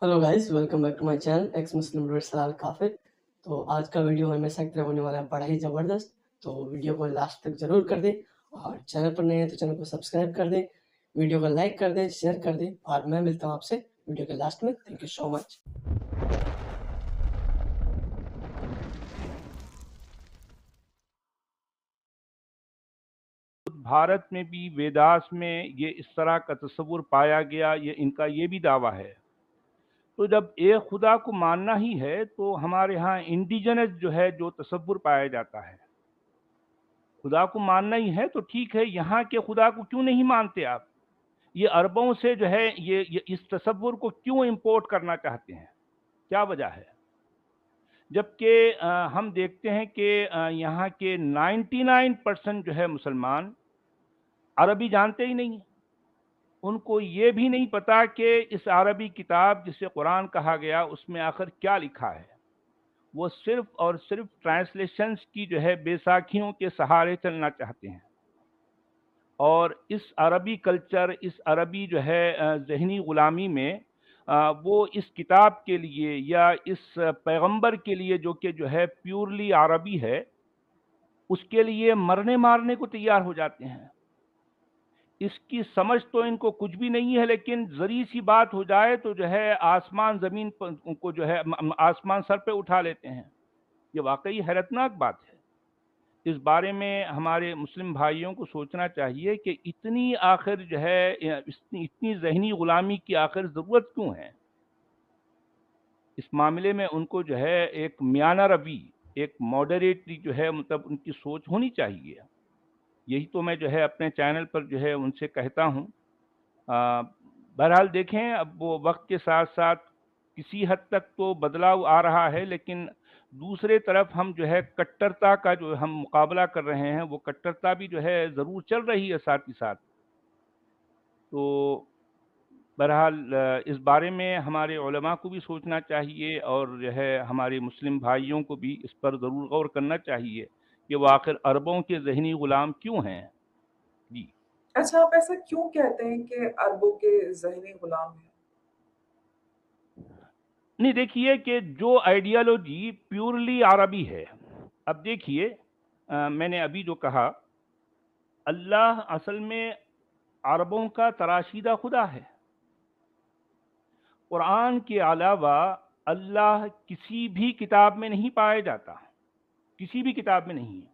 Hello guys, welcome back to my channel ex Muslim सलाल काफिर। तो आज का वीडियो हमेशा की तरह होने वाला है बड़ा ही ज़बरदस्त। तो वीडियो को लास्ट तक ज़रूर कर दें और चैनल पर नए हैं तो चैनल को सब्सक्राइब कर दें, वीडियो को लाइक कर दें, शेयर कर दें और मैं मिलता हूँ आपसे वीडियो के लास्ट में। Thank you so much. Bharat में भी वेदास में ये इस तरह का तस्वुर पाया गया, ये इनका ये भी दावा है। तो जब एक खुदा को मानना ही है तो हमारे यहाँ इंडिजिनस जो है जो तस्वुर पाया जाता है, खुदा को मानना ही है तो ठीक है, यहाँ के खुदा को क्यों नहीं मानते आप? ये अरबों से जो है ये इस तस्वुर को क्यों इंपोर्ट करना चाहते हैं? क्या वजह है? जबकि हम देखते हैं कि यहाँ के 99% जो है मुसलमान अरबी जानते ही नहीं हैं। उनको ये भी नहीं पता कि इस अरबी किताब जिसे कुरान कहा गया उसमें आखिर क्या लिखा है। वो सिर्फ और सिर्फ ट्रांसलेशंस की जो है बेसाखियों के सहारे चलना चाहते हैं और इस अरबी कल्चर, इस अरबी जो है ज़हनी ग़ुलामी में वो इस किताब के लिए या इस पैगंबर के लिए जो कि जो है प्योरली अरबी है, उसके लिए मरने मारने को तैयार हो जाते हैं। इसकी समझ तो इनको कुछ भी नहीं है, लेकिन ज़री सी बात हो जाए तो जो है आसमान ज़मीन पर उनको जो है आसमान सर पे उठा लेते हैं। ये वाक़ई हैरतनाक बात है। इस बारे में हमारे मुस्लिम भाइयों को सोचना चाहिए कि इतनी आखिर जो है इतनी इतनी ज़हनी ग़ुलामी की आखिर ज़रूरत क्यों है? इस मामले में उनको जो है एक मियाना रवि, एक मॉडरेटली जो है मतलब उनकी सोच होनी चाहिए। यही तो मैं जो है अपने चैनल पर जो है उनसे कहता हूँ। अ, बहरहाल देखें, अब वो वक्त के साथ साथ किसी हद तक तो बदलाव आ रहा है, लेकिन दूसरे तरफ हम जो है कट्टरता का जो हम मुकाबला कर रहे हैं, वो कट्टरता भी जो है ज़रूर चल रही है साथ ही साथ। तो बहरहाल इस बारे में हमारे उलमा को भी सोचना चाहिए और जो है हमारे मुस्लिम भाइयों को भी इस पर ज़रूर गौर करना चाहिए कि वो आखिर अरबों के ज़हनी ग़ुलाम क्यों हैं। जी। अच्छा, आप ऐसा क्यों कहते हैं कि अरबों के ज़हनी गुलाम हैं? नहीं, देखिए कि जो आइडियोलॉजी प्योरली अरबी है, अब देखिए मैंने अभी जो कहा, अल्लाह असल में अरबों का तराशीदा खुदा है। कुरान के अलावा अल्लाह किसी भी किताब में नहीं पाया जाता, किसी भी किताब में नहीं है।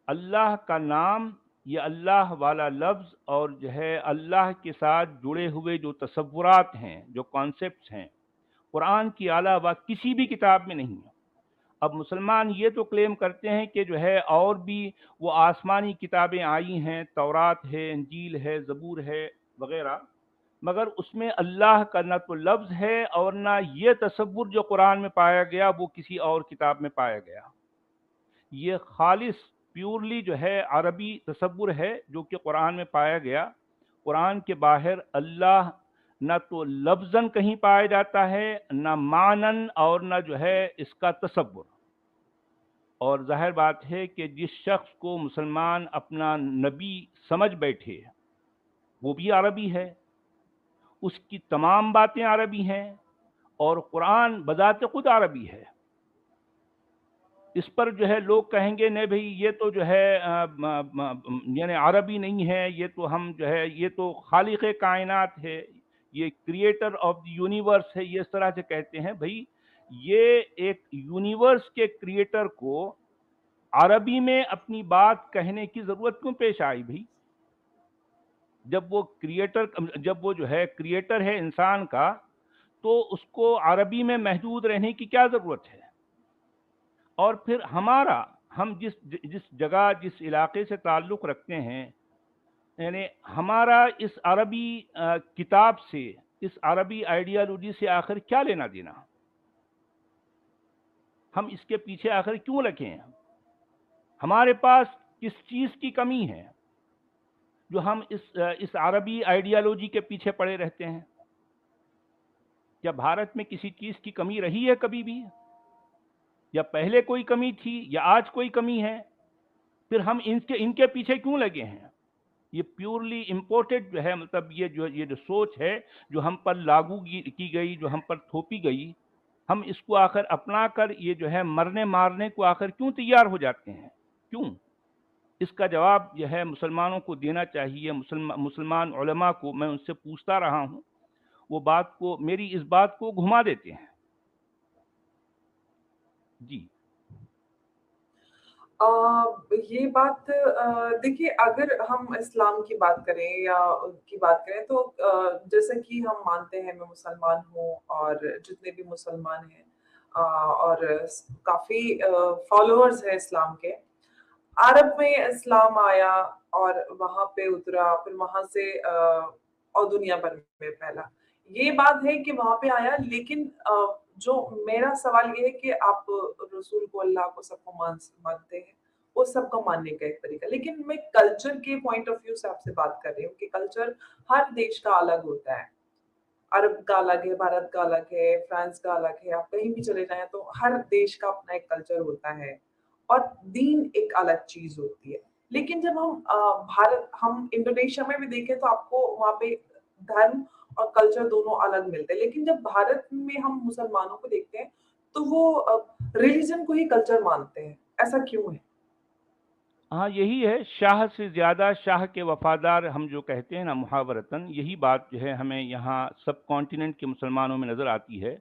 अल्लाह का नाम, ये अल्लाह वाला लफ्ज़ और जो है अल्लाह के साथ जुड़े हुए जो तसव्वुरात हैं, जो कॉन्सेप्ट्स हैं, कुरान के अलावा किसी भी किताब में नहीं है। अब मुसलमान ये तो क्लेम करते हैं कि जो है और भी वो आसमानी किताबें आई हैं, तौरात है, इंजील है, ज़बूर है वग़ैरह, मगर उसमें अल्लाह का ना तो लफ्ज़ है और ना ये तसव्वुर जो कुरान में पाया गया वो किसी और किताब में पाया गया। ये खालिस प्योरली जो है अरबी तसव्वुर है जो कि कुरान में पाया गया। कुरान के बाहर अल्लाह ना तो लफ्ज़न कहीं पाया जाता है, ना मानन और ना जो है इसका तसव्वुर। और ज़ाहिर बात है कि जिस शख्स को मुसलमान अपना नबी समझ बैठे, वो भी अरबी है, उसकी तमाम बातें अरबी हैं और कुरान बज़ात खुद अरबी है। इस पर जो है लोग कहेंगे नहीं भई ये तो जो है यानी अरबी नहीं है, ये तो हम जो है ये तो खालिक़ कायनात है, ये क्रिएटर ऑफ द यूनिवर्स है, ये इस तरह से कहते हैं। भई ये एक यूनिवर्स के क्रिएटर को अरबी में अपनी बात कहने की ज़रूरत क्यों पेश आई भई? जब वो जो है क्रिएटर है इंसान का, तो उसको अरबी में महदूद रहने की क्या ज़रूरत है? और फिर हम जिस जगह, जिस इलाके से ताल्लुक़ रखते हैं, यानी हमारा इस अरबी किताब से, इस अरबी आइडियोलॉजी से आखिर क्या लेना-देना? हम इसके पीछे आखिर क्यों लगे हैं? हमारे पास किस चीज़ की कमी है, जो हम इस अरबी आइडियोलॉजी के पीछे पड़े रहते हैं? क्या भारत में किसी चीज़ की कमी रही है कभी भी? या पहले कोई कमी थी या आज कोई कमी है? फिर हम इनके इनके पीछे क्यों लगे हैं? یہ پیورلی امپورٹڈ جو ہے، مطلب یہ جو سوچ ہے جو ہم پر لاگو کی گئی، جو ہم پر تھوپی گئی، ہم اس کو آخر اپنا کر یہ جو ہے مرنے مارنے کو آخر کیوں تیار ہو جاتے ہیں؟ کیوں؟ اس کا جواب جو ہے مسلمانوں کو دینا چاہیے، مسلمان علماء کو میں ان سے پوچھتا رہا ہوں، وہ میری اس بات کو گھما دیتے ہیں۔ جی یہ بات دیکھیے، اگر ہم اسلام کی بات کریں یا کی بات کریں تو جیسے کہ ہم مانتے ہیں، میں مسلمان ہوں اور جتنے بھی مسلمان ہیں اور کافی فالوورز ہیں اسلام کے۔ عرب میں اسلام آیا اور وہاں پہ اترا، پھر وہاں سے اور دنیا بھر میں پھیلا۔ یہ بات ہے کہ وہاں پہ آیا، لیکن جو میرا سوال یہ ہے کہ آپ رسول کو، اللہ کو، سب کو مانتے ہیں، وہ سب کو ماننے کا ایک طریقہ، لیکن میں کلچر کے پوائنٹ آف ویو سے آپ سے بات کر رہی ہوں کہ کلچر ہر دیش کا الگ ہوتا ہے۔ عرب کا الگ ہے، بھارت کا الگ ہے، فرانس کا الگ ہے، آپ کہیں بھی چلے جائیں تو ہر دیش کا اپنا ایک کلچر ہوتا ہے، اور دین ایک الگ چیز ہوتی ہے۔ لیکن جب ہم انڈونیشیا میں بھی دیکھیں تو آپ کو وہاں پہ دھرم اور کلچر دونوں الگ ملتے ہیں، لیکن جب بھارت میں ہم مسلمانوں کو دیکھتے ہیں تو وہ ریلیجن کو ہی کلچر مانتے ہیں، ایسا کیوں ہے؟ ہاں، یہی ہے، شاہ سے زیادہ شاہ کے وفادار ہم جو کہتے ہیں نا محاورتاً، یہی بات جو ہے ہمیں یہاں سب کانٹیننٹ کے مسلمانوں میں نظر آتی ہے۔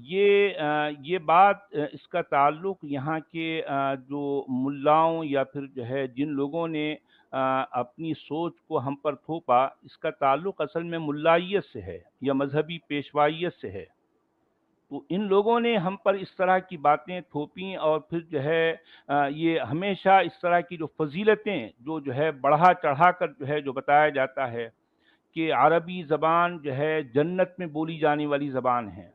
یہ بات اس کا تعلق یہاں کے جو ملاؤں یا پھر جو ہے جن لوگوں نے اپنی سوچ کو ہم پر تھوپا، اس کا تعلق اصل میں ملائیت سے ہے یا مذہبی پیشوائیت سے ہے۔ تو ان لوگوں نے ہم پر اس طرح کی باتیں تھوپیں، اور پھر جو ہے یہ ہمیشہ اس طرح کی جو فضیلتیں جو ہے بڑھا چڑھا کر جو ہے جو بتایا جاتا ہے کہ عربی زبان جو ہے جنت میں بولی جانے والی زبان ہے،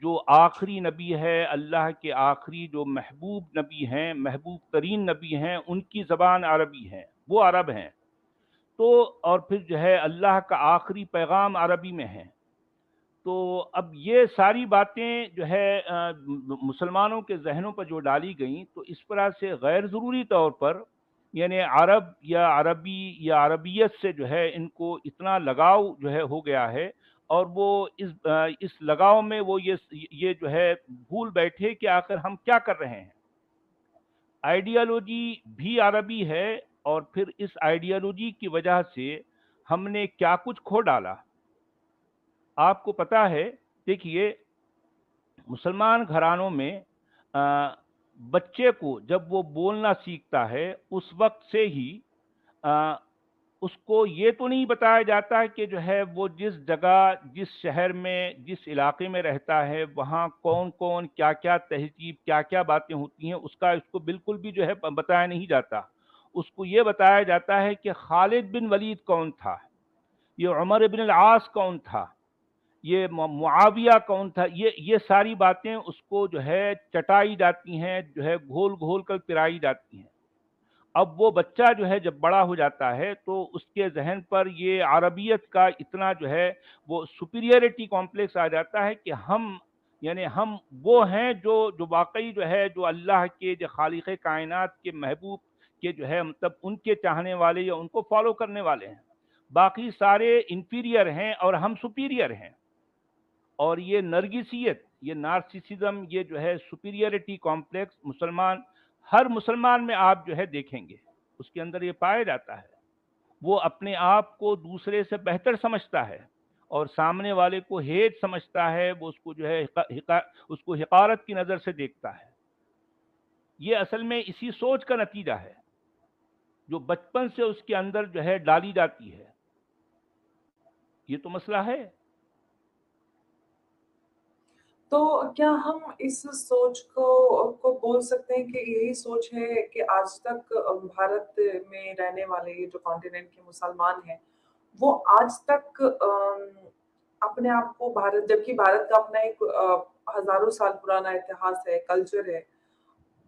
جو آخری نبی ہے، اللہ کے آخری جو محبوب نبی ہیں، محبوب ترین نبی ہیں، ان کی زبان عربی ہے، وہ عرب ہیں۔ تو اور پھر جو ہے اللہ کا آخری پیغام عربی میں ہے۔ تو اب یہ ساری باتیں جو ہے مسلمانوں کے ذہنوں پر جو ڈالی گئیں، تو اس طرح سے غیر ضروری طور پر یعنی عرب یا عربی یا عربیت سے جو ہے ان کو اتنا لگاؤ جو ہے ہو گیا ہے، اور وہ اس لگاؤ میں وہ یہ جو ہے بھول بیٹھے کہ آخر ہم کیا کر رہے ہیں۔ آئیڈیالوجی بھی عربی ہے، اور پھر اس آئیڈیالوجی کی وجہ سے ہم نے کیا کچھ کھو ڈالا۔ آپ کو پتا ہے، دیکھیے، مسلمان گھرانوں میں بچے کو جب وہ بولنا سیکھتا ہے اس وقت سے ہی اس کو یہ تو نہیں بتایا جاتا ہے کہ جو ہے وہ جس جگہ، جس شہر میں، جس علاقے میں رہتا ہے وہاں کون کون، کیا کیا تہذیب، کیا کیا باتیں ہوتی ہیں، اس کو بالکل بھی جو ہے بتایا نہیں جاتا۔ اس کو یہ بتایا جاتا ہے کہ خالد بن ولید کون تھا، یہ عمر بن العاص کون تھا، یہ معاویہ کون تھا، یہ ساری باتیں اس کو جو ہے چٹائی جاتی ہیں، جو ہے گھول گھول کر پرائی جاتی ہیں۔ اب وہ بچہ جو ہے جب بڑا ہو جاتا ہے تو اس کے ذہن پر یہ عربیت کا اتنا جو ہے وہ سپیریئرٹی کمپلیکس آ جاتا ہے کہ ہم وہ ہیں جو واقعی جو ہے جو اللہ کے، جو خالق کائنات کے محبوب کے جو ہے مطلب ان کے چاہنے والے یا ان کو فالو کرنے والے ہیں، باقی سارے انفیریئر ہیں اور ہم سپیریئر ہیں۔ اور یہ نرگسیت، یہ نارسیسزم، یہ جو ہے سپیریئرٹی کمپلیکس ہر مسلمان میں آپ جو ہے دیکھیں گے، اس کے اندر یہ پایا جاتا ہے۔ وہ اپنے آپ کو دوسرے سے بہتر سمجھتا ہے، اور سامنے والے کو ہیٹ سمجھتا ہے، وہ اس کو جو ہے اس کو حقارت کی نظر سے دیکھتا ہے۔ یہ اصل میں اسی سوچ کا نتیجہ ہے جو بچپن سے اس کے اندر جو ہے ڈالی جاتی ہے۔ یہ تو مسئلہ ہے۔ تو کیا ہم اس سوچ کو بول سکتے ہیں کہ یہی سوچ ہے کہ آج تک بھارت میں رہنے والے یہ جو کانٹیننٹ کے مسلمان ہیں، وہ آج تک اپنے آپ کو جبکہ بھارت کا اپنا ایک ہزاروں سال پرانا اتہاس ہے، کلچر ہے،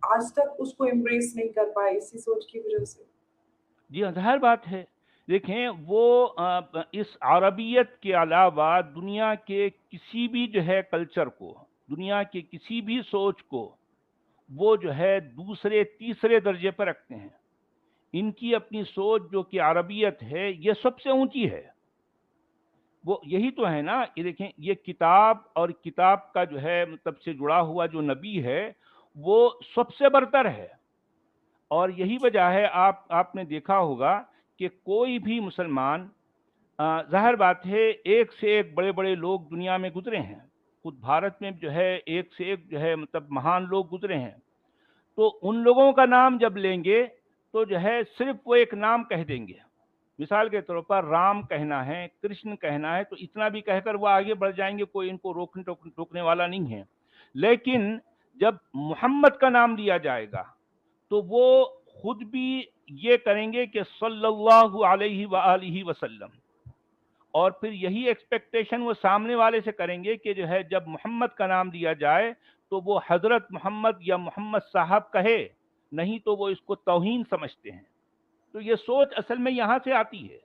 آج تک اس کو امبریس نہیں کر پائے اسی سوچ کی وجہ سے؟ جی ہاں، ظاہر بات ہے۔ دیکھیں، وہ اس عربیت کے علاوہ دنیا کے کسی بھی جو ہے کلچر کو، دنیا کے کسی بھی سوچ کو وہ جو ہے دوسرے تیسرے درجے پر رکھتے ہیں۔ इनकी अपनी सोच जो कि अरबियत है, ये सबसे ऊंची है। वो यही तो है ना, ये देखें, ये किताब और किताब का जो है मतलब से जुड़ा हुआ जो नबी है वो सबसे बरतर है। और यही वजह है, आपने देखा होगा कि कोई भी मुसलमान, ज़ाहिर बात है, एक से एक बड़े बड़े लोग दुनिया में गुजरे हैं, खुद भारत में जो है एक से एक जो है मतलब महान लोग गुजरे हैं। तो उन लोगों का नाम जब लेंगे तो जो है सिर्फ वो एक नाम कह देंगे। मिसाल के तौर पर राम कहना है, कृष्ण कहना है, तो इतना भी कहकर वो आगे बढ़ जाएंगे, कोई इनको रोकने वाला नहीं है। लेकिन जब मोहम्मद का नाम लिया जाएगा तो वो खुद भी ये करेंगे कि सल्लल्लाहु अलैहि वालिहि वसल्लम, और फिर यही एक्सपेक्टेशन वो सामने वाले से करेंगे कि जो है जब मोहम्मद का नाम लिया जाए तो वो हजरत मोहम्मद या मोहम्मद साहब कहे, नहीं तो वो इसको तौहीन समझते हैं। तो ये सोच असल में यहाँ से आती है।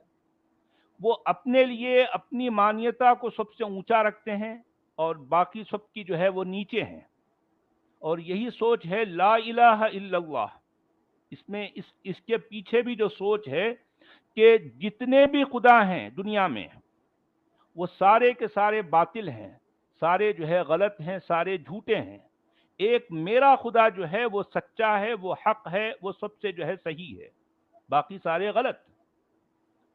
वो अपने लिए अपनी मान्यता को सबसे ऊंचा रखते हैं और बाकी सबकी जो है वो नीचे हैं। और यही सोच है ला इलाहा इल्लल्लाह। इसमें इसके पीछे भी जो सोच है कि जितने भी खुदा हैं दुनिया में वो सारे के सारे बातिल हैं, सारे जो है गलत हैं, सारे झूठे हैं। एक मेरा खुदा जो है वो सच्चा है, वो हक है, वो सबसे जो है सही है, बाकी सारे गलत।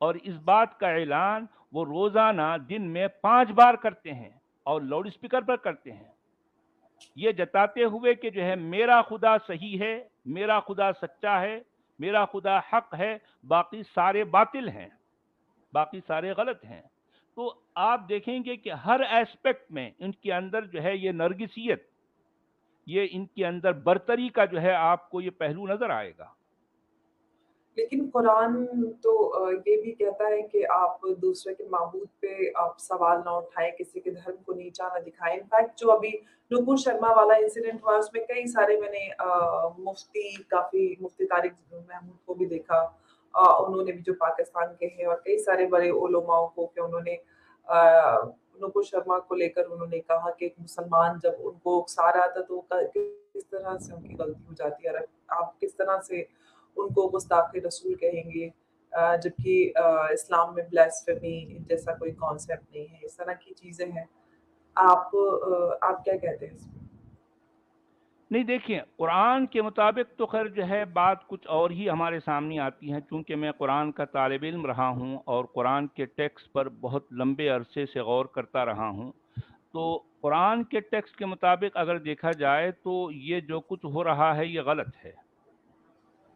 और इस बात का ऐलान वो रोजाना दिन में 5 बार करते हैं और लाउड स्पीकर पर करते हैं, ये जताते हुए कि जो है मेरा खुदा सही है, मेरा खुदा सच्चा है, मेरा खुदा हक है, बाकी सारे बातिल हैं, बाकी सारे गलत हैं। तो आप देखेंगे कि हर एस्पेक्ट में इनके अंदर जो है ये नरगिसियत, ये इनके अंदर बरतरी का जो है आपको ये पहलू नजर आएगा। लेकिन कुरान तो ये भी कहता है कि आप दूसरे के माबूद पे आप सवाल ना उठाएं, किसी के धर्म को नीचा ना दिखाएं। इनफैक्ट जो अभी नुपुर शर्मा वाला इंसिडेंट हुआ उसमें कई सारे मैंने मुफ्ती तारिक महमूद को भी देखा, उन्होंने भी जो पाकिस्तान के हैं, और कई सारे बड़े उलमाओं को कि उन्होंने नुपुर शर्मा को लेकर उन्होंने कहा कि एक मुसलमान जब उनको उकसा रहा था तो किस तरह से उनकी गलती हो जाती है, आप किस तरह से उनको गुस्ताखे रसूल कहेंगे, जबकि इस्लाम में ब्लास्फेमी जैसा कोई कॉन्सेप्ट नहीं है, इस तरह की चीजें हैं। आप क्या कहते हैं इसमें? नहीं, देखिए, कुरान के मुताबिक तो खैर जो है बात कुछ और ही हमारे सामने आती है। चूंकि मैं कुरान का तालिब इल्म रहा हूँ और कुरान के टेक्स्ट पर बहुत लंबे अरसे से गौर करता रहा हूँ, तो कुरान के टेक्स्ट के मुताबिक अगर देखा जाए तो ये जो कुछ हो रहा है ये गलत है।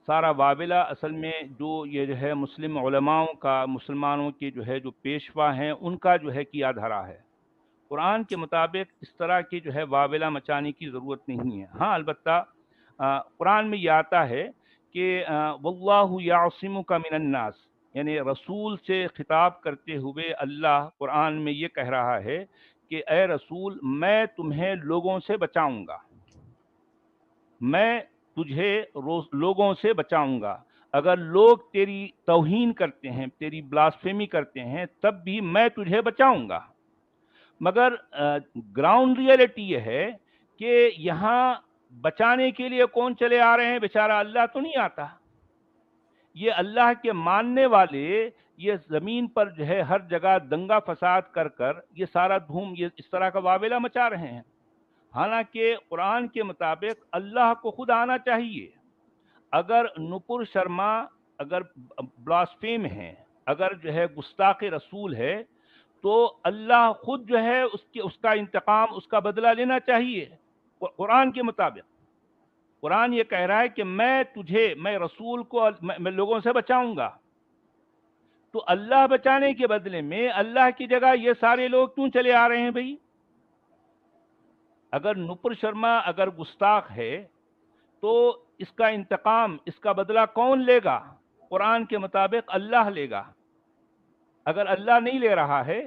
सारा वाबिला असल में जो ये जो है मुस्लिम उलमाओं का, मुसलमानों के जो है जो पेशवा हैं उनका जो है किया धरा है। कुरान के मुताबिक इस तरह की जो है वाबिला मचाने की ज़रूरत नहीं है। हाँ, अलबत्ता कुरान में ये आता है कि वल्लाहु यासिमुका मिनन्नास, यानी रसूल से खिताब करते हुए अल्लाह कुरान में ये कह रहा है कि ए रसूल, मैं तुम्हें लोगों से बचाऊंगा, मैं तुझे लोगों से बचाऊंगा। अगर लोग तेरी तौहीन करते हैं, तेरी ब्लास्फेमी करते हैं, तब भी मैं तुझे बचाऊंगा। मगर ग्राउंड रियलिटी ये है कि यहाँ बचाने के लिए कौन चले आ रहे हैं? बेचारा अल्लाह तो नहीं आता। ये अल्लाह के मानने वाले ये जमीन पर जो है हर जगह दंगा फसाद कर कर ये सारा धूम, ये इस तरह का वावेला मचा रहे हैं। हालांकि कुरान के मुताबिक अल्लाह को खुद आना चाहिए। अगर नुपुर शर्मा अगर ब्लास्फेम है, अगर जो है गुस्ताख रसूल है, तो अल्लाह खुद जो है उसका इंतकाम, उसका बदला लेना चाहिए। कुरान के मुताबिक कुरान ये कह रहा है कि मैं रसूल को मैं लोगों से बचाऊंगा। तो अल्लाह बचाने के बदले में अल्लाह की जगह ये सारे लोग क्यों चले आ रहे हैं भाई? अगर नुपुर शर्मा अगर गुस्ताख है तो इसका इंतकाम, इसका बदला कौन लेगा? कुरान के मुताबिक अल्लाह लेगा। अगर अल्लाह नहीं ले रहा है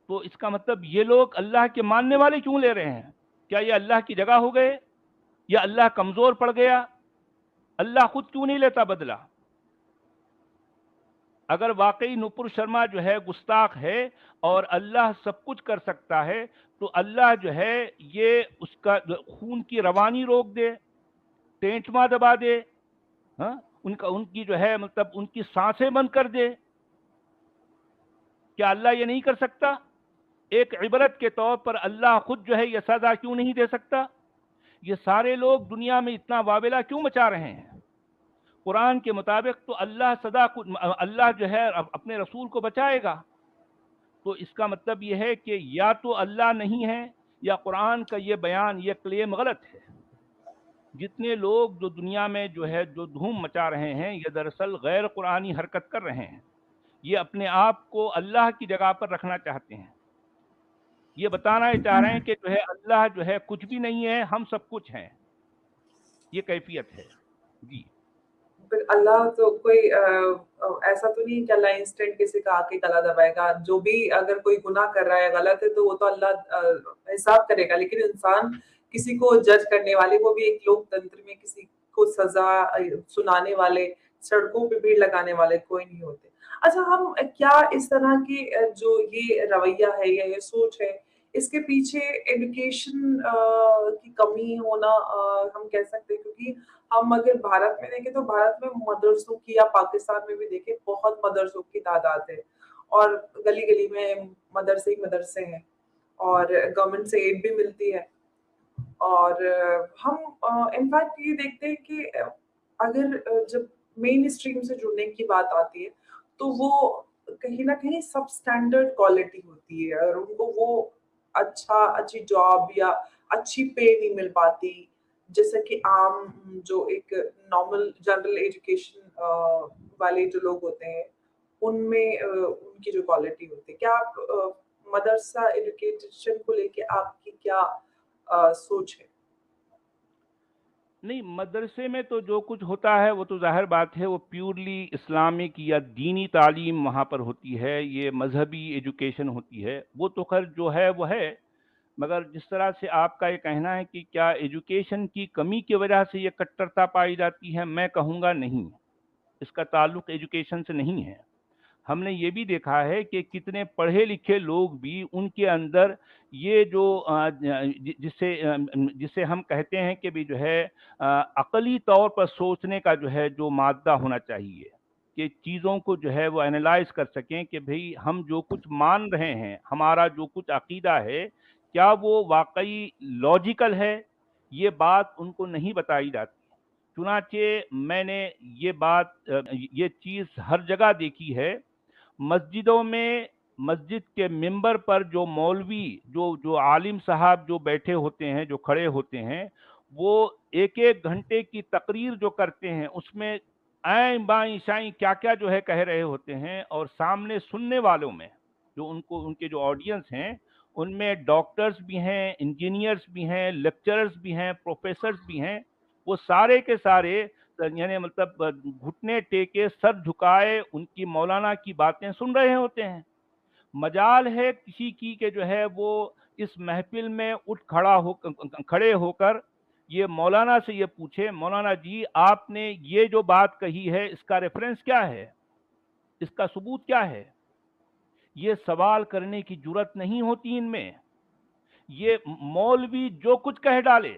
तो इसका मतलब ये लोग अल्लाह के मानने वाले क्यों ले रहे हैं? क्या ये अल्लाह की जगह हो गए, या अल्लाह कमजोर पड़ गया? अल्लाह खुद क्यों नहीं लेता बदला? अगर वाकई नुपुर शर्मा जो है गुस्ताख है और अल्लाह सब कुछ कर सकता है, तो अल्लाह जो है ये उसका खून की रवानी रोक दे, टेंटवा दबा दे, हाँ? उनकी जो है मतलब उनकी सांसें बंद कर दे। क्या अल्लाह ये नहीं कर सकता? एक इबरत के तौर पर अल्लाह खुद जो है ये सजा क्यों नहीं दे सकता? ये सारे लोग दुनिया में इतना वावेला क्यों मचा रहे हैं? कुरान के मुताबिक तो अल्लाह जो है अपने रसूल को बचाएगा। तो इसका मतलब ये है कि या तो अल्लाह नहीं है या कुरान का ये बयान, ये क्लेम गलत है। जितने लोग जो दुनिया में जो है जो धूम मचा रहे हैं, ये दरअसल गैर कुरानी हरकत कर रहे हैं। ये अपने आप को अल्लाह की जगह पर रखना चाहते हैं। ये बताना चाह रहे हैं कि जो है अल्लाह जो है कुछ भी नहीं है, हम सब कुछ हैं। ये कैफियत है जी। फिर अल्लाह तो कोई ऐसा तो नहीं कि अल्लाह इंस्टेंट किसी का आके गला दबाएगा। जो भी अगर कोई गुनाह कर रहा है, गलत है, तो वो तो अल्लाह हिसाब करेगा। लेकिन इंसान किसी को जज करने वाले, वो भी एक लोकतंत्र में किसी को सजा सुनाने वाले, सड़कों पे भीड़ लगाने वाले कोई नहीं होते। अच्छा, हम क्या इस तरह की जो ये रवैया है या ये सोच है, इसके पीछे एजुकेशन की कमी होना हम कह सकते हैं? क्योंकि हम अगर भारत में देखें तो भारत में मदरसों की, या पाकिस्तान में भी देखें, बहुत मदरसों की तादाद है और गली-गली में मदरसे ही मदरसे हैं और गवर्नमेंट से एड भी मिलती है। और हम इनफैक्ट ये देखते हैं कि अगर जब मेन स्ट्रीम से जुड़ने की बात आती है, तो वो कहीं न कहीं सब स्टैंडर्ड क्वालिटी होती है और उनको वो अच्छी जॉब या अच्छी पे नहीं मिल पाती, जैसे कि आम जो एक नॉर्मल जनरल एजुकेशन वाले जो लोग होते हैं, उनमें उनकी जो क्वालिटी होती है। क्या आप मदरसा एजुकेशन को लेके आपकी क्या सोच है? नहीं, मदरसे में तो जो कुछ होता है वो तो ज़ाहिर बात है, वो प्योरली इस्लामिक या दीनी तालीम वहाँ पर होती है, ये मजहबी एजुकेशन होती है। वो तो खैर जो है वो है, मगर जिस तरह से आपका ये कहना है कि क्या एजुकेशन की कमी की वजह से ये कट्टरता पाई जाती है, मैं कहूँगा नहीं। इसका ताल्लुक एजुकेशन से नहीं है। हमने ये भी देखा है कि कितने पढ़े लिखे लोग भी उनके अंदर ये जो जिसे हम कहते हैं कि भी जो है अकली तौर पर सोचने का जो है जो मादा होना चाहिए, कि चीज़ों को जो है वो एनालाइज कर सकें कि भाई हम जो कुछ मान रहे हैं, हमारा जो कुछ अकीदा है, क्या वो वाकई लॉजिकल है? ये बात उनको नहीं बताई जाती। चुनाचे मैंने ये बात ये चीज़ हर जगह देखी है। मस्जिदों में, मस्जिद के मिंबर पर जो मौलवी, जो आलिम साहब जो बैठे होते हैं, जो खड़े होते हैं, वो एक एक घंटे की तकरीर जो करते हैं, उसमें आएं बाएं शाएं क्या क्या जो है कह रहे होते हैं, और सामने सुनने वालों में जो उनको उनके जो ऑडियंस हैं, उनमें डॉक्टर्स भी हैं, इंजीनियर्स भी हैं, लेक्चरर्स भी हैं, प्रोफेसर्स भी हैं। वो सारे के सारे यानी मतलब घुटने टेके सर झुकाए उनकी मौलाना की बातें सुन रहे होते हैं। मजाल है किसी की के जो है वो इस महफिल में उठ खड़े होकर ये मौलाना से ये पूछे, मौलाना जी आपने ये जो बात कही है इसका रेफरेंस क्या है, इसका सबूत क्या है? ये सवाल करने की जुर्रत नहीं होती इनमें। ये मौलवी जो कुछ कह डाले,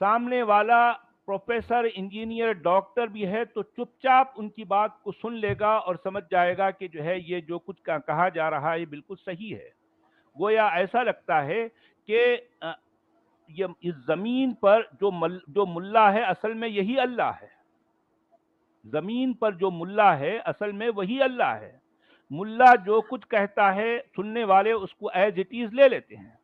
सामने वाला प्रोफेसर, इंजीनियर, डॉक्टर भी है तो चुपचाप उनकी बात को सुन लेगा और समझ जाएगा कि जो है ये जो कुछ कहा जा रहा है ये बिल्कुल सही है। गोया ऐसा लगता है कि ये इस जमीन पर जो मुल्ला है असल में यही अल्लाह है। जमीन पर जो मुल्ला है असल में वही अल्लाह है। मुल्ला जो कुछ कहता है, सुनने वाले उसको एज इट इज ले लेते हैं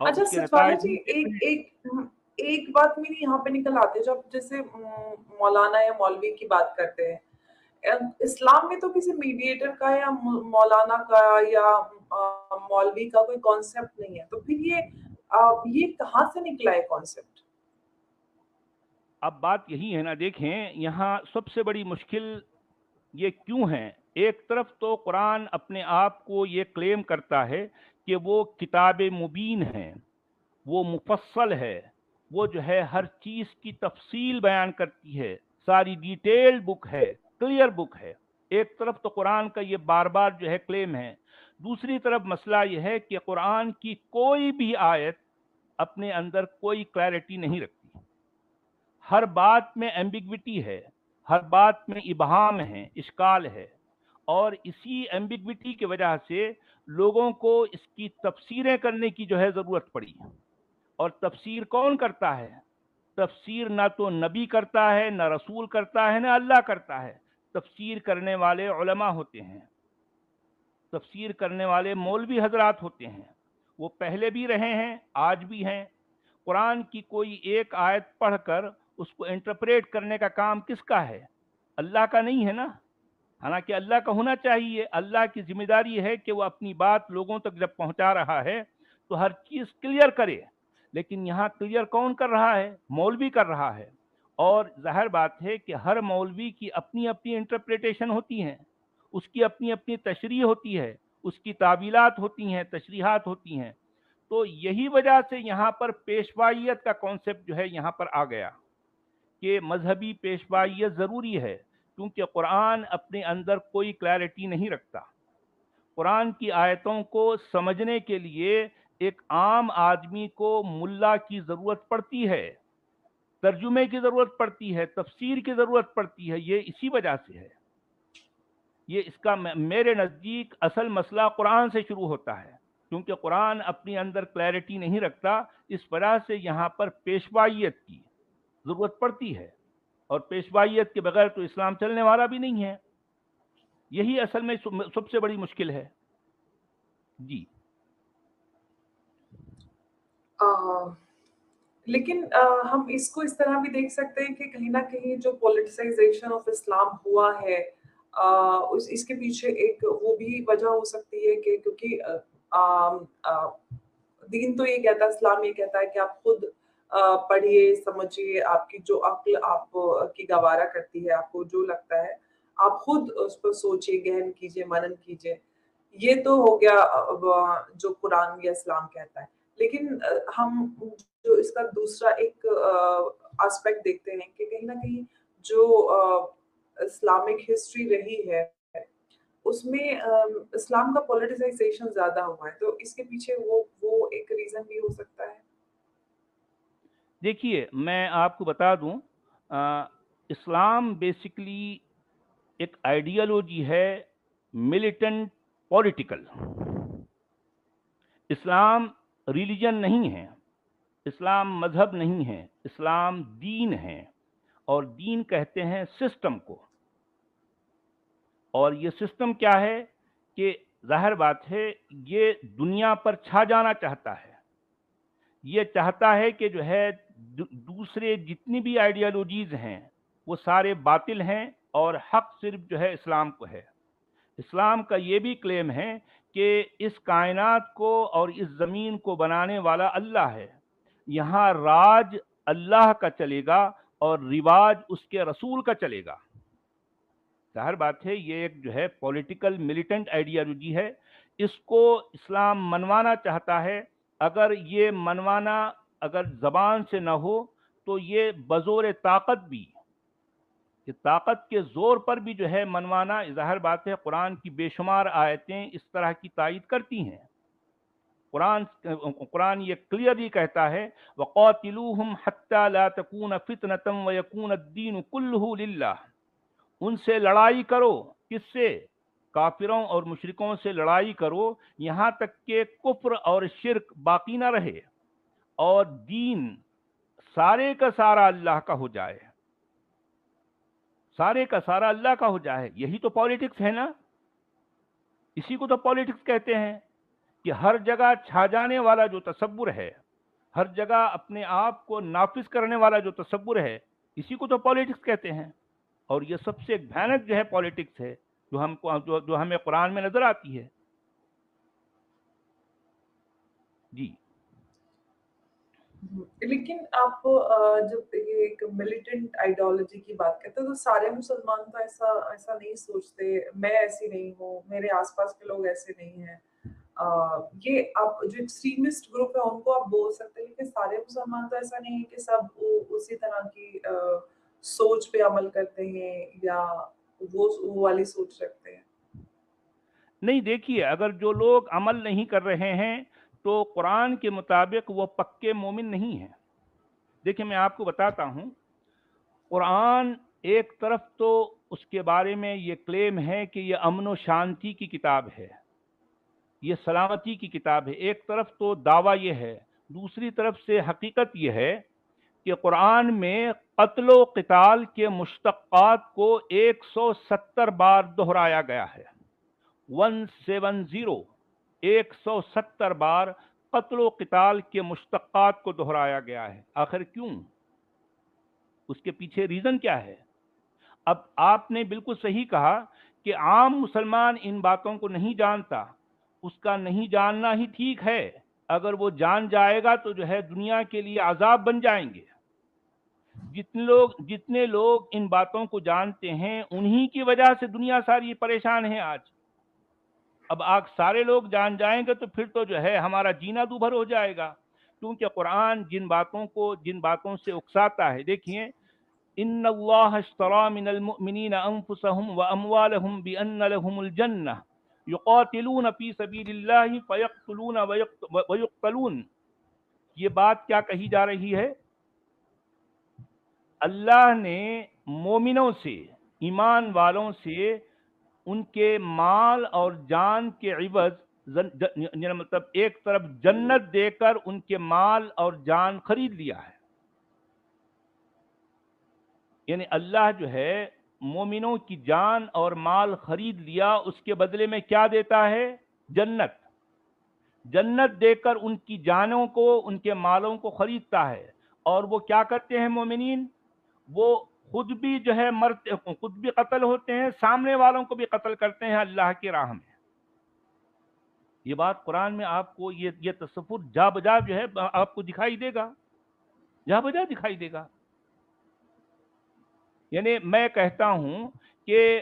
और अच्छा उसके सचवाला नतायज जी, निकलते हैं। एक बात मेरी यहाँ पे निकल आती है, जब जैसे मौलाना या मौलवी की बात करते हैं, इस्लाम में तो किसी मीडिएटर का या मौलाना का या मौलवी का कोई कॉन्सेप्ट नहीं है, तो फिर ये कहाँ से निकला है कॉन्सेप्ट? अब बात यही है ना, देखें यहाँ सबसे बड़ी मुश्किल ये क्यों है। एक तरफ तो कुरान अपने आप को ये क्लेम करता है कि वो किताब मुबीन है, वो मुफस्सल है, वो जो है हर चीज़ की तफसील बयान करती है, सारी डिटेल्ड बुक है, क्लियर बुक है। एक तरफ तो कुरान का ये बार बार जो है क्लेम है। दूसरी तरफ मसला ये है कि कुरान की कोई भी आयत अपने अंदर कोई क्लैरिटी नहीं रखती। हर बात में एम्बिग्विटी है, ہر بات میں ابہام ہے، اشکال ہے، اور اسی ایمبیگوٹی کی وجہ سے لوگوں کو اس کی تفسیریں کرنے کی جو ہے ضرورت پڑی. اور تفسیر کون کرتا ہے؟ تفسیر نہ تو نبی کرتا ہے، نہ رسول کرتا ہے، نہ اللہ کرتا ہے. تفسیر کرنے والے علماء ہوتے ہیں، تفسیر کرنے والے مولوی حضرات ہوتے ہیں. وہ پہلے بھی رہے ہیں، آج بھی ہیں. قرآن کی کوئی ایک آیت پڑھ کر اس کو انٹرپریٹ کرنے کا کام کس کا ہے؟ اللہ کا نہیں ہے نا. حالانکہ اللہ کا ہونا چاہیے. اللہ کی ذمہ داری ہے کہ وہ اپنی بات لوگوں تک جب پہنچا رہا ہے تو ہر چیز کلیئر کرے. لیکن یہاں کلیئر کون کر رہا ہے؟ مولوی کر رہا ہے. اور ظاہر بات ہے کہ ہر مولوی کی اپنی اپنی انٹرپریٹیشن ہوتی ہیں، اس کی اپنی اپنی تشریح ہوتی ہے، اس کی تعویلات ہوتی ہیں، تشریحات ہوتی ہیں. تو یہی وجہ سے یہاں پر پیشوائیت کا کانسیپٹ جو ہے یہاں پر آ گیا کہ مذہبی پیشوائیت ضروری ہے، کیونکہ قرآن اپنے اندر کوئی کلیئرٹی نہیں رکھتا. قرآن کی آیتوں کو سمجھنے کے لیے ایک عام آدمی کو ملا کی ضرورت پڑتی ہے، ترجمے کی ضرورت پڑتی ہے، تفسیر کی ضرورت پڑتی ہے. یہ اسی وجہ سے ہے. یہ اس کا میرے نزدیک اصل مسئلہ قرآن سے شروع ہوتا ہے، کیونکہ قرآن اپنی اندر کلیئرٹی نہیں رکھتا. اس وجہ سے یہاں پر پیشوائیت کی ضرورت پڑتی ہے، اور پیشوائیت کے بغیر تو اسلام چلنے والا بھی نہیں ہے. یہی اصل میں سب سے بڑی مشکل ہے. جی. لیکن ہم اس کو اس طرح بھی دیکھ سکتے ہیں کہ کہیں نہ کہیں جو پولیٹیسائزیشن آف اسلام ہوا ہے اس کے پیچھے ایک وہ بھی وجہ ہو سکتی ہے کہ کیونکہ دین تو یہ کہتا ہے، اسلام یہ کہتا ہے کہ آپ خود پڑھیے، سمجھیے، آپ کی جو عقل آپ کی گوارا کرتی ہے، آپ کو جو لگتا ہے آپ خود اس پر سوچیے، گہن کیجیے، منن کیجیے. یہ تو ہو گیا جو قرآن یا اسلام کہتا ہے. لیکن ہم جو اس کا دوسرا ایک آسپیکٹ دیکھتے ہیں کہ کہیں نہ کہیں جو اسلامک ہسٹری رہی ہے اس میں اسلام کا پولیٹیسائزیشن زیادہ ہوا ہے. تو اس کے پیچھے وہ ایک ریزن بھی ہو سکتا ہے. دیکھیے، میں آپ کو بتا دوں، اسلام بیسیکلی ایک آئیڈیالوجی ہے، ملیٹنٹ پولیٹیکل. اسلام ریلیجن نہیں ہے، اسلام مذہب نہیں ہے، اسلام دین ہے. اور دین کہتے ہیں سسٹم کو. اور یہ سسٹم کیا ہے کہ ظاہر بات ہے یہ دنیا پر چھا جانا چاہتا ہے. یہ چاہتا ہے کہ جو ہے دوسرے جتنی بھی آئیڈیالوجیز ہیں وہ سارے باطل ہیں، اور حق صرف جو ہے اسلام کو ہے. اسلام کا یہ بھی کلیم ہے کہ اس کائنات کو اور اس زمین کو بنانے والا اللہ ہے. یہاں راج اللہ کا چلے گا اور رواج اس کے رسول کا چلے گا. ظاہر بات ہے یہ ایک جو ہے پولیٹیکل ملیٹنٹ آئیڈیالوجی ہے. اس کو اسلام منوانا چاہتا ہے. اگر یہ منوانا اگر زبان سے نہ ہو تو یہ بزور طاقت بھی، کہ طاقت کے زور پر بھی جو ہے منوانا. ظاہر بات ہے قرآن کی بے شمار آیتیں اس طرح کی تائید کرتی ہیں. قرآن یہ کلیئرلی کہتا ہے وَقَاتِلُوهُمْ حَتَّى لَا تَكُونَ فِتْنَةً وَيَكُونَ الدِّينُ كُلُّهُ لِلَّهِ. ان سے لڑائی کرو. کس سے؟ کافروں اور مشرکوں سے لڑائی کرو، یہاں تک کہ کفر اور شرک باقی نہ رہے اور دین سارے کا سارا اللہ کا ہو جائے. سارے کا سارا اللہ کا ہو جائے. یہی تو پالیٹکس ہے نا. اسی کو تو پالیٹکس کہتے ہیں کہ ہر جگہ چھا جانے والا جو تصور ہے، ہر جگہ اپنے آپ کو نافذ کرنے والا جو تصور ہے، اسی کو تو پالیٹکس کہتے ہیں. اور یہ سب سے بھیانک جو ہے پالیٹکس ہے جو ہمیں قرآن میں نظر آتی ہے. جی. لیکن آپ جب یہ ایک ملیٹنٹ آئیڈیالوجی کی بات کرتے ہیں تو سارے مسلمان تو ایسا نہیں سوچتے. میں ایسی نہیں ہوں، میرے آس پاس کے لوگ ایسے نہیں ہیں. یہ آپ جو ایکسٹریمسٹ گروپ ہے ان کو آپ بول سکتے ہیں کہ سارے مسلمان تو ایسا نہیں ہے کہ سب اسی طرح کی سوچ پہ عمل کرتے ہیں یا وہ والی سوچ رکھتے ہیں. نہیں، دیکھیے، اگر جو لوگ عمل نہیں کر رہے ہیں تو قرآن کے مطابق وہ پکے مومن نہیں ہیں. دیکھیں میں آپ کو بتاتا ہوں، قرآن एक तरफ तो उसके बारे में ये क्लेम है कि ये अमन व शांति की किताब है, ये सलामती की किताब है, एक तरफ तो दावा ये है, दूसरी तरफ से हकीकत ये है कि कुरान में कत्ल व क़िताल के मुश्तक़ात को 170 बार दोहराया गया है। 170 170 बार कत्ल व क़िताल के मुश्तक़ात को दोहराया गया है। आखिर क्यों? उसके पीछे रीज़न क्या है? अब आपने बिल्कुल सही कहा कि आम मुसलमान इन बातों को नहीं जानता, उसका नहीं जानना ही ठीक है। अगर वो जान जाएगा तो जो है दुनिया के लिए अजाब बन जाएंगे। जितने लोग इन बातों को जानते हैं उन्हीं की वजह से दुनिया सारी परेशान है आज। अब आग सारे लोग जान जाएंगे तो फिर तो जो है हमारा जीना दूभर हो जाएगा, क्योंकि कुरान जिन बातों से उकसाता है। देखिए, इन्नल्लाह अश्तरा मिनल मुमिनीना अनफुसहुम व अमवालहुम बिअन्न लहुमुल जन्नह युकातिलून फी सबीलिल्लाहि फयक्तुलून व युक्तलून। ये बात क्या कही जा रही है? अल्लाह ने मोमिनों से, ईमान वालों से उनके माल और जान के इवज मतलब एक तरफ जन्नत देकर उनके माल और जान खरीद लिया है। यानी अल्लाह जो है मोमिनों की जान और माल खरीद लिया, उसके बदले में क्या देता है? जन्नत। जन्नत देकर उनकी जानों को, उनके मालों को खरीदता है। और वो क्या करते हैं मोमिनीन? वो खुद भी जो है मरते, खुद भी कत्ल होते हैं, सामने वालों को भी कत्ल करते हैं अल्लाह की राह में। ये बात कुरान में आपको ये तसव्वुर जा बजा जो है आपको दिखाई देगा, जा बजा दिखाई देगा। यानी मैं कहता हूं कि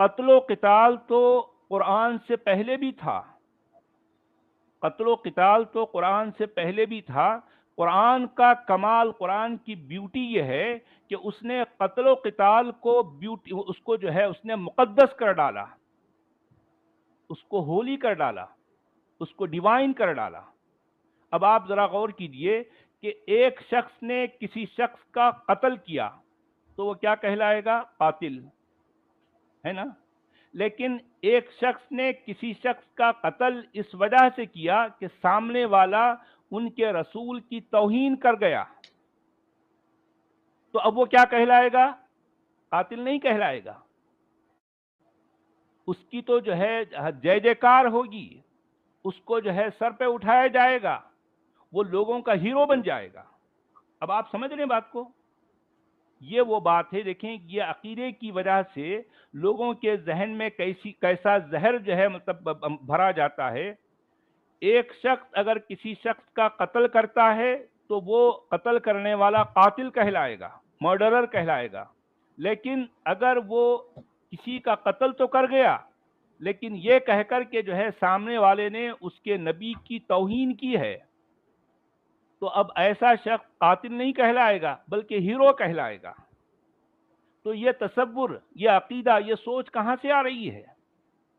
कत्लो क़िताल तो कुरान से पहले भी था, कत्लो क़िताल तो कुरान से पहले भी था। कुरान का कमाल, कुरान की ब्यूटी ये है कि उसने कत्लो क़िताल को उसको जो है उसने मुक़द्दस कर डाला, उसको होली कर डाला, उसको डिवाइन कर डाला। अब आप जरा गौर कीजिए कि एक शख्स ने किसी शख्स का कत्ल किया तो वो क्या कहलाएगा? कातिल, है ना? लेकिन एक शख्स ने किसी शख्स का कत्ल इस वजह से किया कि सामने वाला उनके रसूल की तौहीन कर गया, तो अब वो क्या कहलाएगा? कातिल नहीं कहलाएगा। उसकी तो जो है जय जयकार होगी, उसको जो है सर पे उठाया जाएगा, वो लोगों का हीरो बन जाएगा। अब आप समझ रहे हैं बात को? ये वो बात है। देखें, ये अकीदे की वजह से लोगों के जहन में कैसा जहर जो है मतलब भरा जाता है। एक शख्स अगर किसी शख्स का कत्ल करता है तो वो कत्ल करने वाला कातिल कहलाएगा, मर्डरर कहलाएगा। लेकिन अगर वो किसी का कत्ल तो कर गया, लेकिन ये कहकर के जो है सामने वाले ने उसके नबी की तौहीन की है, तो अब ऐसा शख्स कातिल नहीं कहलाएगा बल्कि हीरो कहलाएगा। तो ये तसव्वुर, ये अकीदा, ये सोच कहाँ से आ रही है?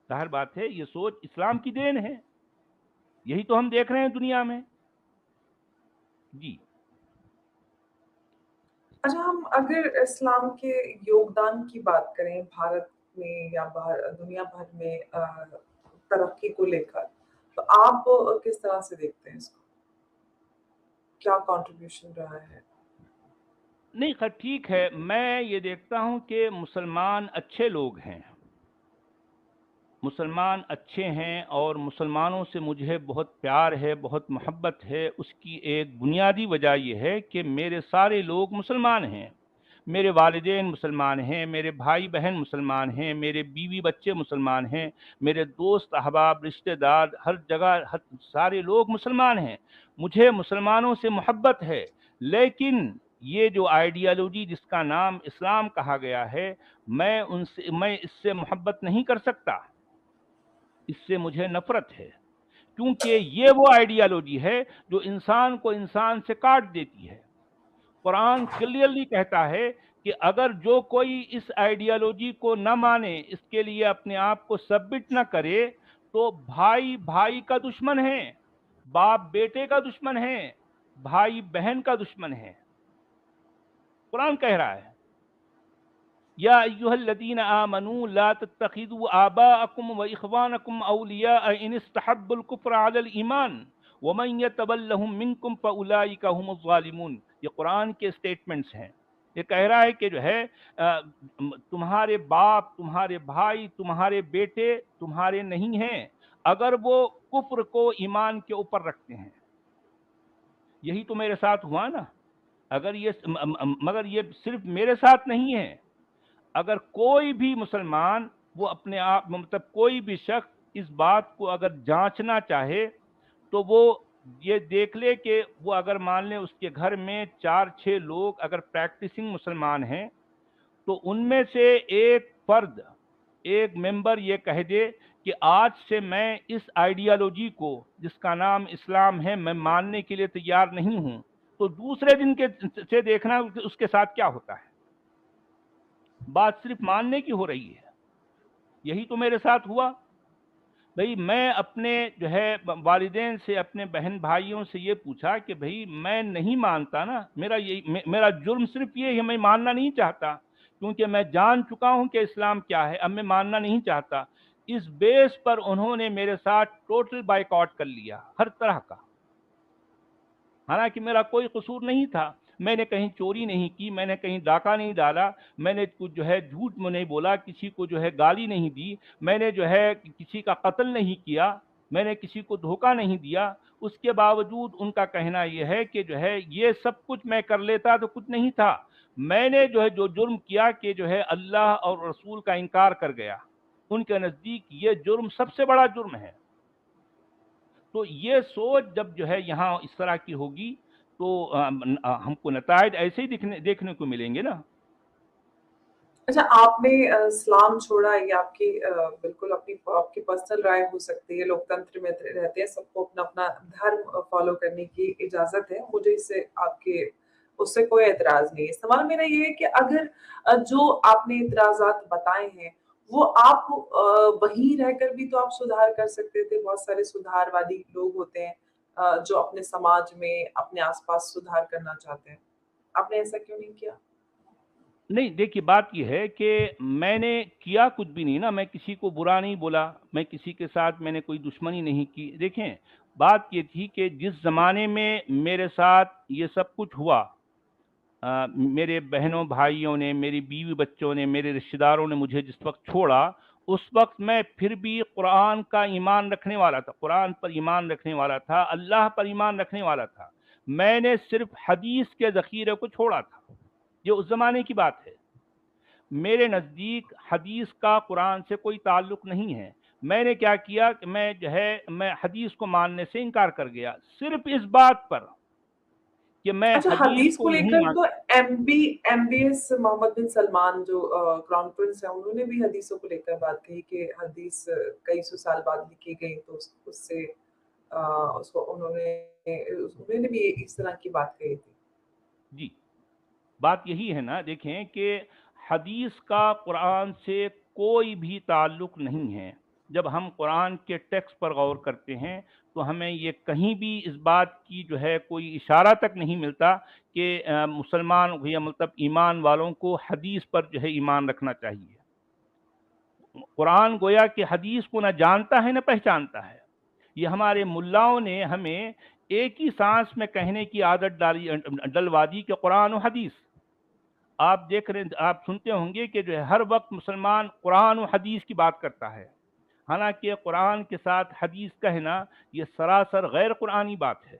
जाहिर बात है ये सोच इस्लाम की देन है। यही तो हम देख रहे हैं दुनिया में। जी। अच्छा, हम अगर इस्लाम के योगदान की बात करें भारत में या बाहर दुनिया भर में तरक्की को लेकर, तो आप किस तरह से देखते हैं इसको? क्या कंट्रीब्यूशन रहा है? नहीं, खैर ठीक है। मैं ये देखता हूं कि मुसलमान अच्छे लोग हैं, मुसलमान अच्छे हैं और मुसलमानों से मुझे बहुत प्यार है, बहुत मोहब्बत है। उसकी एक बुनियादी वजह यह है कि मेरे सारे लोग मुसलमान हैं। मेरे वालिदैन मुसलमान हैं, मेरे भाई बहन मुसलमान हैं, मेरे बीवी बच्चे मुसलमान हैं, मेरे दोस्त अहबाब रिश्तेदार हर जगह सारे लोग मुसलमान हैं। मुझे मुसलमानों से मोहब्बत है। लेकिन ये जो आइडियालॉजी जिसका नाम इस्लाम कहा गया है, मैं इससे मोहब्बत नहीं कर सकता, इससे मुझे नफरत है। क्योंकि ये वो आइडियालॉजी है जो इंसान को इंसान से काट देती है। कुरान क्लियरली कहता है कि अगर जो कोई इस आइडियोलॉजी को न माने, इसके लिए अपने आप को सबमिट न करे, तो भाई भाई का दुश्मन है, बाप बेटे का दुश्मन है, भाई बहन का दुश्मन है। कुरान कह रहा है। या अय्युहल्लज़ीना आमनू ला तत्तखिज़ू आबाअकुम व इख़वानकुम औलिया इन इस्तहब्बुल कुफ्र अलल ईमान व मन यतवल्लहुम मिनकुम फउलाइका हुमुज़ ज़ालिमून। ये कुरान के स्टेटमेंट्स हैं। ये कह रहा है कि जो है तुम्हारे बाप, तुम्हारे भाई, तुम्हारे बेटे तुम्हारे नहीं हैं अगर वो कुफ्र को ईमान के ऊपर रखते हैं। यही तो मेरे साथ हुआ ना। अगर ये मगर ये सिर्फ मेरे साथ नहीं है, अगर कोई भी मुसलमान वो अपने आप मतलब कोई भी शख्स इस बात को अगर जांचना चाहे तो वो ये देख ले कि वो अगर मान ले उसके घर में 4-6 लोग अगर प्रैक्टिसिंग मुसलमान हैं तो उनमें से एक फर्द, एक मेंबर ये कह दे कि आज से मैं इस आइडियोलॉजी को जिसका नाम इस्लाम है मैं मानने के लिए तैयार नहीं हूं, तो दूसरे दिन के से देखना उसके साथ क्या होता है। बात सिर्फ मानने की हो रही है। यही तो मेरे साथ हुआ। भाई मैं अपने जो है वालिदैन से, अपने बहन भाइयों से ये पूछा कि भाई मैं नहीं मानता ना, मेरा जुर्म सिर्फ ये है, मैं मानना नहीं चाहता क्योंकि मैं जान चुका हूं कि इस्लाम क्या है, अब मैं मानना नहीं चाहता। इस बेस पर उन्होंने मेरे साथ टोटल बाइकआउट कर लिया हर तरह का। हालांकि मेरा कोई कसूर नहीं था, मैंने कहीं चोरी नहीं की, मैंने कहीं डाका नहीं डाला, मैंने कुछ जो है झूठ में नहीं बोला, किसी को जो है गाली नहीं दी, मैंने जो है किसी का कत्ल नहीं किया, मैंने किसी को धोखा नहीं दिया। उसके बावजूद उनका कहना यह है कि जो है ये सब कुछ मैं कर लेता तो कुछ नहीं था। मैंने जो है जो जुर्म किया कि जो है अल्लाह और रसूल का इनकार कर गया, उनके नज़दीक ये जुर्म सबसे बड़ा जुर्म है। तो ये सोच जब जो है यहाँ इस तरह की होगी तो हमको नतायज ऐसे ही देखने को मिलेंगे ना। अच्छा, आपने इस्लाम छोड़ा, ये आपकी बिल्कुल आपकी पर्सनल राय हो सकती है, लोकतंत्र में रहते हैं, सबको अपना-अपना धर्म फॉलो करने की इजाज़त है, मुझे उससे कोई एतराज़ नहीं है। सवाल मेरा ये है कि अगर जो आपने इतराज़ात बताए हैं, वो आप वहीं रहकर भी तो आप सुधार कर सकते थे, बहुत सारे सुधारवादी लोग होते हैं जो अपने समाज में, अपने आस-पास सुधार करना चाहते हैं। आपने ऐसा क्यों नहीं किया? नहीं, देखिए बात ये है कि मैंने किया कुछ भी नहीं ना, मैं किसी को बुरा नहीं बोला, मैं किसी के साथ मैंने कोई दुश्मनी नहीं की। देखें, बात ये थी कि जिस ज़माने में मेरे साथ ये सब कुछ हुआ, मेरे बहनों भाइयों ने, मेरी बीवी बच्चों ने, मेरे रिश्तेदारों ने मुझे जिस वक्त छोड़ा, उस वक्त मैं फिर भी कुरान का ईमान रखने वाला था, कुरान पर ईमान रखने वाला था, अल्लाह पर ईमान रखने वाला था। मैंने सिर्फ हदीस के ज़ख़ीरे को छोड़ा था। ये उस ज़माने की बात है। मेरे नज़दीक हदीस का कुरान से कोई ताल्लुक नहीं है। मैंने क्या किया कि मैं हदीस को मानने से इनकार कर गया, सिर्फ इस बात पर कि मैं अच्छा, हदीस हदीस को को नहीं लेकर मान। तो एमबीएस मोहम्मद बिन सलमान जो क्राउन प्रिंस है, उन्होंने भी हदीसों को लेकर बात कही कि हदीस कई सौ साल बाद लिखी गई, तो उससे अ, उसको उन्होंने भी इस तरह की बात कही थी। जी, बात यही है ना। देखें कि हदीस का कुरान से कोई भी ताल्लुक नहीं है। जब हम कुरान के टेक्स्ट पर गौर करते हैं तो हमें ये कहीं भी इस बात की जो है कोई इशारा तक नहीं मिलता कि मुसलमान या मतलब ईमान वालों को हदीस पर जो है ईमान रखना चाहिए। कुरान गोया कि हदीस को न जानता है न पहचानता है। ये हमारे मुल्लाओं ने हमें एक ही सांस में कहने की आदत डलवा दी कि कुरान और हदीस। आप सुनते होंगे कि जो है हर वक्त मुसलमान कुरान और हदीस की बात करता है, हालांकि कुरान के साथ हदीस कहना ये सरासर गैर कुरानी बात है।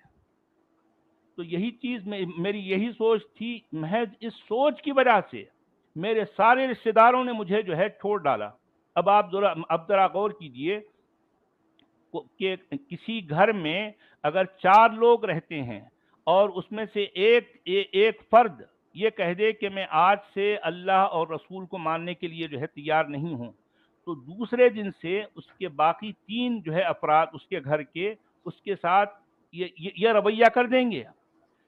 तो यही चीज़ मेरी यही सोच थी। महज इस सोच की वजह से मेरे सारे रिश्तेदारों ने मुझे जो है छोड़ डाला। अब जरा गौर कीजिए कि किसी घर में अगर 4 लोग रहते हैं और उसमें से एक फर्द ये कह दे कि मैं आज से अल्लाह और रसूल को मानने के लिए जो है तैयार नहीं हूँ, तो दूसरे दिन से उसके बाकी 3 जो है अफराद उसके घर के उसके साथ ये रवैया कर देंगे,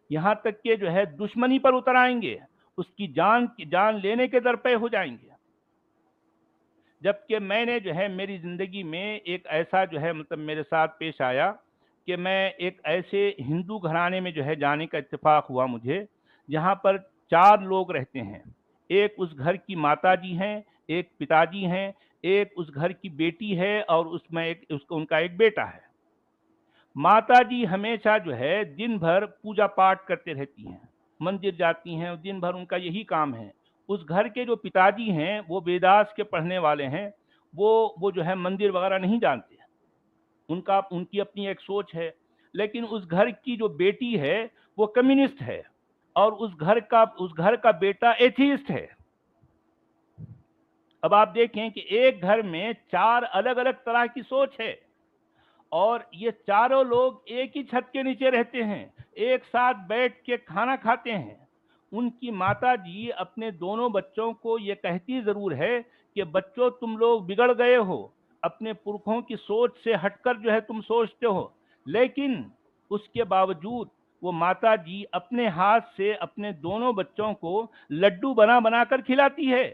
यहाँ तक कि जो है दुश्मनी पर उतर आएंगे, उसकी जान लेने के दरपे हो जाएंगे। जबकि मैंने जो है मेरी ज़िंदगी में एक ऐसा जो है मतलब मेरे साथ पेश आया कि मैं एक ऐसे हिंदू घराने में जो है जाने का इत्तेफाक हुआ मुझे, जहाँ पर 4 लोग रहते हैं। एक उस घर की माताजी हैं, एक पिताजी हैं, एक उस घर की बेटी है और उसमें उनका एक बेटा है। माताजी हमेशा जो है दिन भर पूजा पाठ करते रहती हैं, मंदिर जाती हैं, दिन भर उनका यही काम है। उस घर के जो पिताजी हैं वो वेदास के पढ़ने वाले हैं, वो जो है मंदिर वगैरह नहीं जानते, उनकी अपनी एक सोच है। लेकिन उस घर की जो बेटी है वो कम्युनिस्ट है और उस घर का बेटा एथीइस्ट है। अब आप देखें कि एक घर में 4 अलग अलग तरह की सोच है और ये चारों लोग एक ही छत के नीचे रहते हैं, एक साथ बैठ के खाना खाते हैं। उनकी माताजी अपने दोनों बच्चों को ये कहती जरूर है कि बच्चों तुम लोग बिगड़ गए हो, अपने पुरखों की सोच से हटकर जो है तुम सोचते हो, लेकिन उसके बावजूद वो माताजी अपने हाथ से अपने दोनों बच्चों को लड्डू बना बना कर खिलाती है।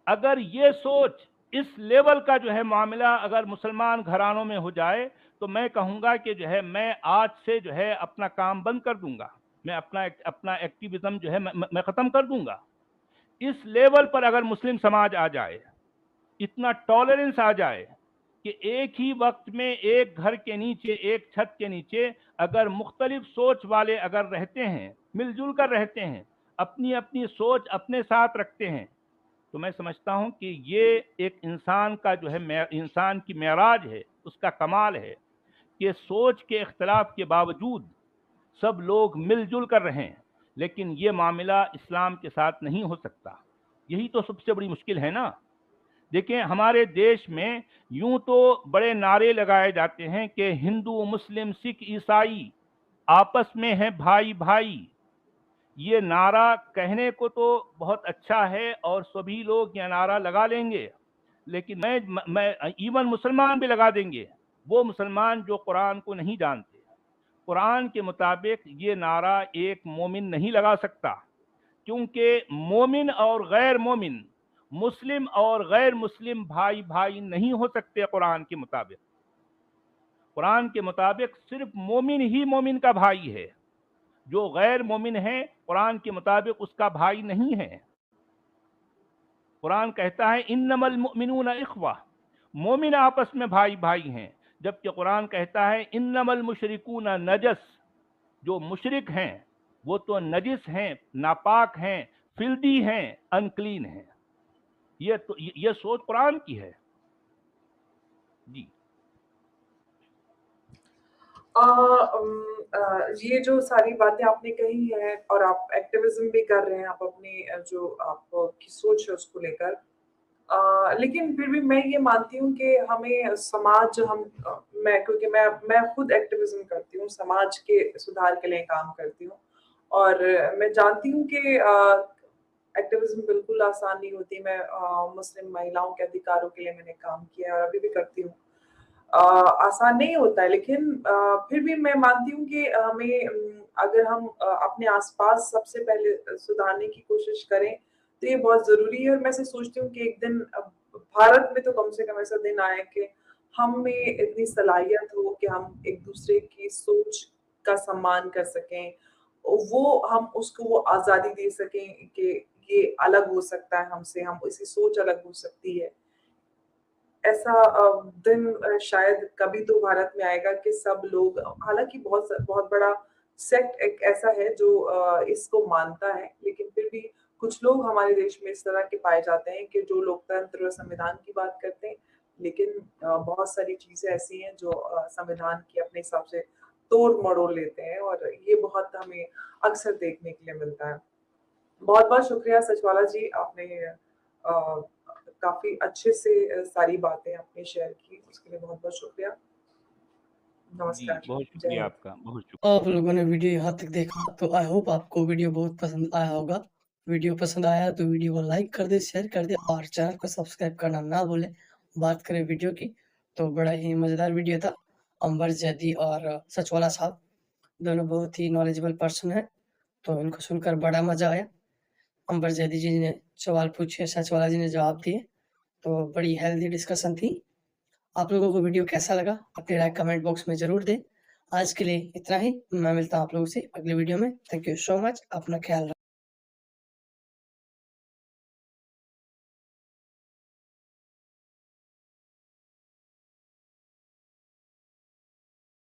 अगर ये सोच इस लेवल का जो है मामला अगर मुसलमान घरानों में हो जाए तो मैं कहूंगा कि जो है मैं आज से जो है अपना काम बंद कर दूंगा, मैं अपना एक्टिविज्म जो है मैं खत्म कर दूंगा। इस लेवल पर अगर मुस्लिम समाज आ जाए, इतना टॉलरेंस आ जाए कि एक ही वक्त में एक घर के नीचे, एक छत के नीचे अगर मुख्तलिफ सोच वाले अगर रहते हैं, मिलजुल कर रहते हैं, अपनी अपनी सोच अपने साथ रखते हैं, तो मैं समझता हूं कि ये एक इंसान का जो है इंसान की मेराज है, उसका कमाल है कि सोच के इख्तलाफ के बावजूद सब लोग मिलजुल कर रहे हैं। लेकिन ये मामला इस्लाम के साथ नहीं हो सकता, यही तो सबसे बड़ी मुश्किल है ना। देखें हमारे देश में यूं तो बड़े नारे लगाए जाते हैं कि हिंदू, मुस्लिम, सिख, ईसाई आपस में हैं भाई भाई। ये नारा कहने को तो बहुत अच्छा है और सभी लोग ये नारा लगा लेंगे, लेकिन मैं इवन मुसलमान भी लगा देंगे, वो मुसलमान जो कुरान को नहीं जानते। कुरान के मुताबिक ये नारा एक मोमिन नहीं लगा सकता, क्योंकि मोमिन और गैर मोमिन, मुस्लिम और गैर मुस्लिम भाई भाई नहीं हो सकते। कुरान के मुताबिक सिर्फ मोमिन ही मोमिन का भाई है, जो गैर मोमिन है कुरान के मुताबिक उसका भाई नहीं है। कुरान कहता है इन्नमल मुमिनून इख्वा, मोमिन आपस में भाई भाई हैं, जबकि कुरान कहता है इन्नमल मुशरिकून नजस, जो मुशरिक हैं वो तो नजिस हैं, नापाक हैं, फिल्दी हैं, अनक्लीन हैं। ये सोच कुरान की है जी। ये जो सारी बातें आपने कही हैं और आप एक्टिविज्म भी कर रहे हैं, आप अपनी जो आपकी सोच है उसको लेकर, लेकिन फिर भी मैं ये मानती हूँ कि हमें समाज क्योंकि मैं खुद एक्टिविज्म करती हूँ, समाज के सुधार के लिए काम करती हूँ और मैं जानती हूँ कि एक्टिविज्म बिल्कुल आसान नहीं होती। मैं मुस्लिम महिलाओं के अधिकारों के लिए मैंने काम किया है और अभी भी करती हूँ। आसान नहीं होता है, लेकिन फिर भी मैं मानती हूँ कि हमें अगर हम अपने आसपास सबसे पहले सुधारने की कोशिश करें तो ये बहुत ज़रूरी है। और मैं ऐसे सोचती हूँ कि एक दिन भारत में तो कम से कम ऐसा दिन आए कि हम में इतनी सलाहियत हो कि हम एक दूसरे की सोच का सम्मान कर सकें, हम उसको वो आज़ादी दे सकें कि ये अलग हो सकता है हमसे, हम इसकी सोच अलग हो सकती है। ऐसा दिन शायद कभी तो भारत में आएगा कि सब लोग, हालाँकि बहुत बड़ा सेक्ट एक ऐसा है जो इसको मानता है, लेकिन फिर भी कुछ लोग हमारे देश में इस तरह के पाए जाते हैं कि जो लोकतंत्र और संविधान की बात करते हैं, लेकिन बहुत सारी चीज़ें ऐसी हैं जो संविधान की अपने हिसाब से तोड़-मरोड़ लेते हैं और ये बहुत हमें अक्सर देखने के लिए मिलता है। बहुत-बहुत शुक्रिया सचवाला जी, आपने काफ़ी अच्छे से सारी बातें आपने शेयर की, उसके लिए बहुत-बहुत शुक्रिया। जी नमस्कार। बहुत जय शुक्रिया हिंद। आपका, बहुत शुक्रिया। आप लोगों ने वीडियो यहाँ तक देखा तो आई होप आपको वीडियो बहुत पसंद आया होगा। वीडियो पसंद आया तो वीडियो को लाइक कर दे, शेयर कर दे और चैनल को सब्सक्राइब करना ना भूलें। बात करें वीडियो की तो बड़ा ही मज़ेदार वीडियो था। अंबर जैदी और सचवाला साहब दोनों बहुत ही नॉलेजेबल पर्सन हैं, तो इनको सुनकर बड़ा मज़ा आया। अंबर जैदी जी ने सवाल पूछे, सचवाला जी ने जवाब दिए, तो बड़ी हेल्दी डिस्कशन थी। आप लोगों को वीडियो कैसा लगा अपनी राय कमेंट बॉक्स में ज़रूर दें। आज के लिए इतना ही, मैं मिलता हूँ आप लोगों से अगले वीडियो में। थैंक यू सो मच, अपना ख्याल रखें।